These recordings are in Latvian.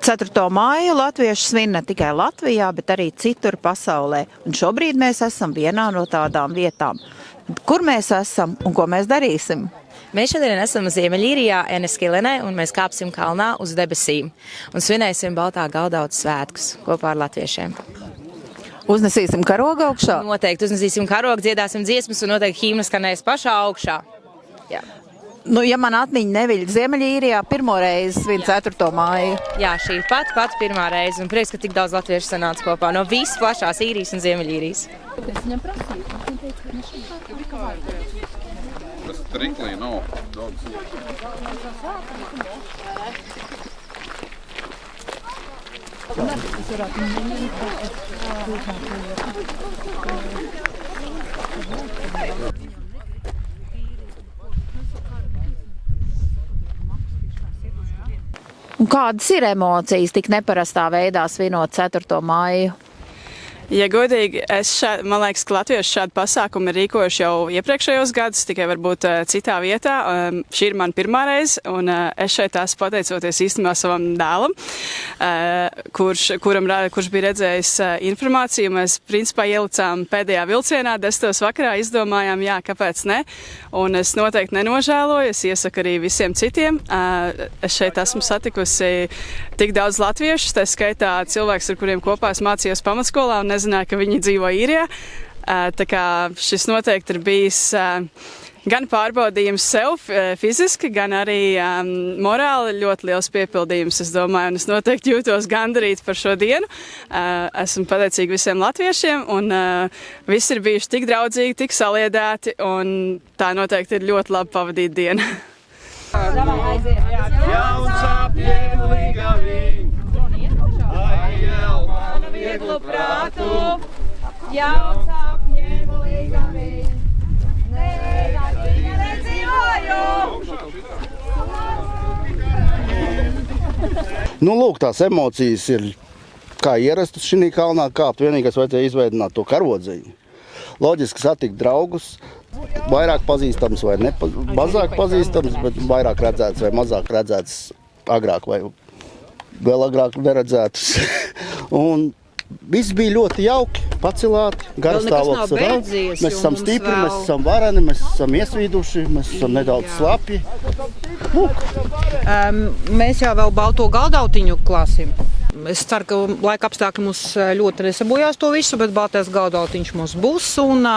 4. māju latvieši svin ne tikai Latvijā, bet arī citur pasaulē. Un šobrīd mēs esam vienā no tādām vietām. Kur mēs esam un ko mēs darīsim? Mēs šodien esam Ziemeļīrijā, Eneskilenē, un mēs kāpsim kalnā uz debesīm un svinēsim Baltā Galdauta svētkus kopā ar latviešiem. Uznesīsim karogu augšā? Noteikti uznesīsim karogu, dziedāsim dziesmas un noteikti himna skanēs pašā augšā. Jā. Nu, ja man atmiņa neviļ, Ziemeļīrijā pirmo reizi svin 4. māju. Jā, šī ir pat pirmā reize, un prieks, ka tik daudz latviešu sanāca kopā no visas plašās Īrijas un Ziemeļīrijas. Strictly no dogs. Un kādas ir emocijas tik neparastā veidā svinot 4. māju? Ja godīgi, man liekas, ka latvieši šādu pasākumu ir rīkojuši jau iepriekšējos gadus, tikai varbūt citā vietā. Šī ir man pirmā reize, un es šeit esmu pateicoties īstenībā savam dēlam, kurš bija redzējis informāciju. Mēs principā ielicām pēdējā vilcienā, 10. vakarā izdomājām, jā, kāpēc ne, un es noteikti nenožēloju, es iesaku arī visiem citiem. Es šeit esmu satikusi tik daudz latviešus, tā skaitā cilvēks, ar kuriem kopā es mācījos pamatskolā, un nezināju, ka viņi dzīvo Īrijā. Tā kā šis noteikti ir bijis gan pārbaudījums sev fiziski, gan arī morāli ļoti liels piepildījums, es domāju, un es noteikti jūtos gandarīti par šo dienu. Esmu pateicīga visiem latviešiem, un visi ir bijuši tik draudzīgi, tik saliedēti, un tā noteikti ir ļoti labi pavadīta diena. Vieglu prātu, jauns apņēmu līgavī, nedzīvoju. Nu, lūk, tās emocijas ir kā ierastu šī kalnā kāpt, vienīgais vajadzēja izveidināt to karodziņu. Loģiski satikt draugus, vairāk pazīstams vai mazāk pazīstams, bet vairāk redzēts vai mazāk redzēts agrāk vai vēl agrāk neredzētus. Un viss bija ļoti jauki, pacilāti, garastāvoklis ir daudz. Mēs esam stipri, mēs esam vareni, mēs esam iesvīduši, mēs esam nedaudz slapji. Mēs jau vēl balto galdautiņu klāsim. Es ceru, ka laika apstākļi mums ļoti nesabojās to visu, bet baltais galdautiņš mums būs un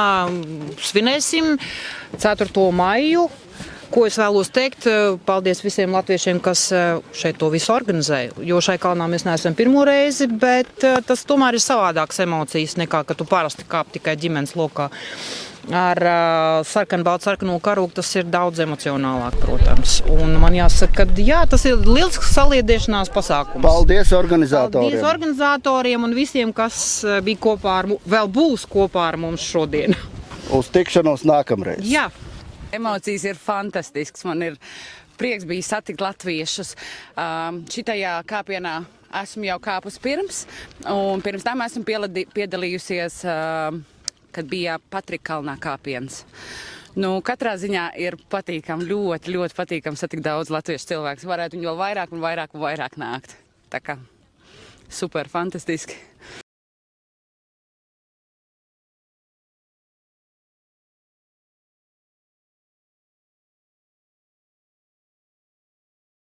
svinēsim 4. maiju. Ko es vēlos teikt, paldies visiem latviešiem, kas šeit to visu organizē, jo šai kalnā mēs neesam pirmo reizi, bet tas tomēr ir savādāks emocijas nekā, ka tu parasti kāp tikai ģimenes lokā. Ar sarkanu karogu tas ir daudz emocionālāk, protams. Un man jāsaka, ka jā, tas ir liels saliedēšanās pasākums. Paldies organizatoriem! Paldies organizatoriem un visiem, kas bija kopā ar, vēl būs kopā ar mums šodien. Uz tikšanos nākamreiz! Jā. Emocijas ir fantastisks. Man ir prieks bija satikt latviešus. Šitajā kāpienā esmu jau kāpus pirms, un pirms tam esmu piedalījusies, kad bija Patrikkalnā kāpiens. Nu, katrā ziņā ir patīkam, ļoti, ļoti patīkam satikt daudz latviešu cilvēku. Varētu viņu vēl vairāk un vairāk nākt. Tā kā super, fantastiski.